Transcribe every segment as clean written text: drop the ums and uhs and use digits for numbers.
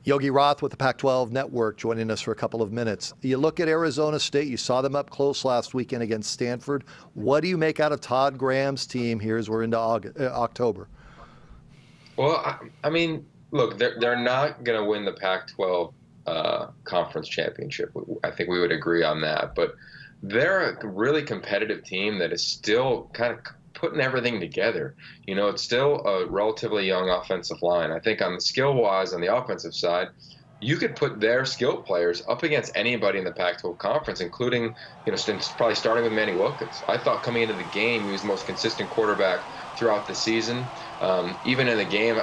Yogi Roth with the Pac-12 Network joining us for a couple of minutes. You look at Arizona State, you saw them up close last weekend against Stanford. What do you make out of Todd Graham's team here as we're into October? Well, I mean, look, they're not going to win the Pac-12 conference championship. I think we would agree on that. But they're a really competitive team that is still kind of putting everything together. You know, it's still a relatively young offensive line. I think on the skill-wise, on the offensive side, you could put their skilled players up against anybody in the Pac-12 conference, including, probably starting with Manny Wilkins. I thought coming into the game, he was the most consistent quarterback throughout the season. Even in the game,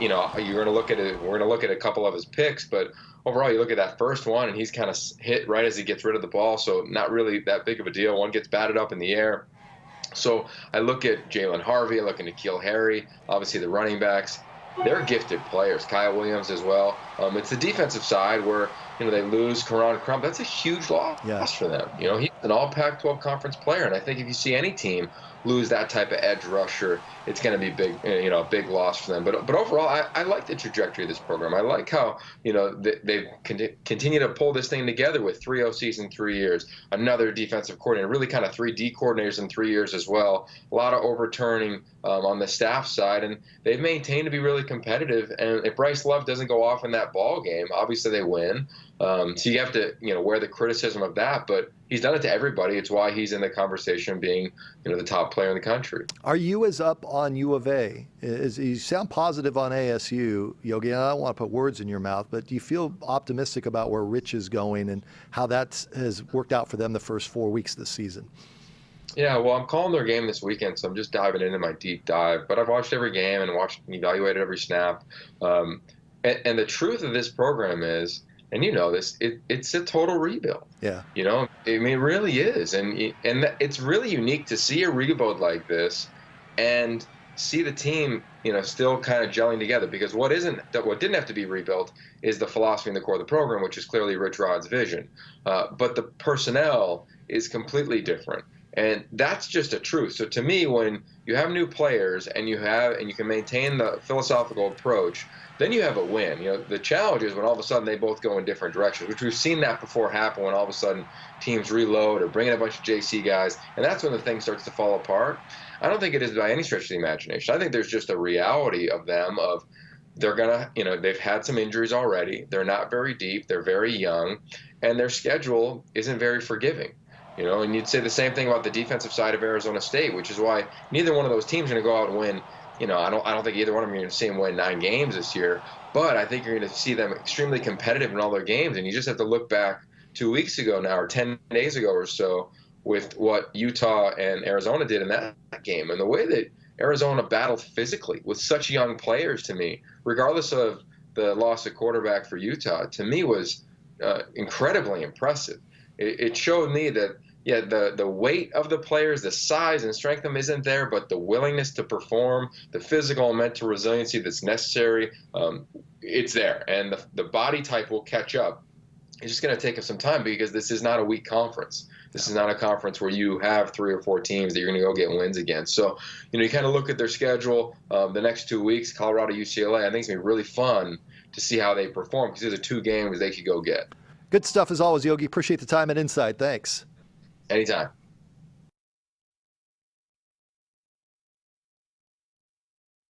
you're going to look at it. We're going to look at a couple of his picks, but overall, you look at that first one, and he's kind of hit right as he gets rid of the ball, so not really that big of a deal. One gets batted up in the air. So I look at Jalen Harvey, I look at N'Keal Harry, obviously the running backs. They're gifted players. Kyle Williams as well. It's the defensive side where they lose Karan Crump. That's a huge loss for them. He's an all Pac-12 conference player, and I think if you see any team lose that type of edge rusher, it's going to be big, a big loss for them. But overall, I like the trajectory of this program. I like how they've continued to pull this thing together with 3 OCs in 3 years, another defensive coordinator, really kind of 3 D coordinators in 3 years as well. A lot of overturning on the staff side, and they've maintained to be really competitive. And if Bryce Love doesn't go off in that ball game, obviously they win. So you have to, wear the criticism of that, but he's done it to everybody. It's why he's in the conversation being, the top player in the country. Are you as up on U of A? You sound positive on ASU, Yogi, and I don't want to put words in your mouth, but do you feel optimistic about where Rich is going and how that has worked out for them the first 4 weeks this season? Yeah, well, I'm calling their game this weekend, so I'm just diving into my deep dive. But I've watched every game and evaluated every snap. And the truth of this program is, and this, it's a total rebuild. Yeah. It really is. And it's really unique to see a rebuild like this and see the team, still kind of gelling together. Because what didn't have to be rebuilt is the philosophy and the core of the program, which is clearly Rich Rod's vision. But the personnel is completely different. And that's just a truth. So to me, when you have new players and you can maintain the philosophical approach, then you have a win. The challenge is when all of a sudden they both go in different directions, which we've seen that before happen when all of a sudden teams reload or bring in a bunch of JC guys, and that's when the thing starts to fall apart. I don't think it is by any stretch of the imagination. I think there's just a reality of them of they're going to, they've had some injuries already. They're not very deep. They're very young, and their schedule isn't very forgiving. And you'd say the same thing about the defensive side of Arizona State, which is why neither one of those teams are going to go out and win. I don't think either one of them are going to see them win 9 games this year, but I think you're going to see them extremely competitive in all their games. And you just have to look back 2 weeks ago now, or 10 days ago or so, with what Utah and Arizona did in that game. And the way that Arizona battled physically with such young players, to me, regardless of the loss of quarterback for Utah, to me was incredibly impressive. It showed me that, the weight of the players, the size and strength of them isn't there, but the willingness to perform, the physical and mental resiliency that's necessary, it's there. And the body type will catch up. It's just going to take us some time because this is not a weak conference. This is not a conference where you have 3 or 4 teams that you're going to go get wins against. So, you kind of look at their schedule the next 2 weeks, Colorado, UCLA. I think it's going to be really fun to see how they perform because these are 2 games they could go get. Good stuff as always, Yogi. Appreciate the time and insight. Thanks. Anytime.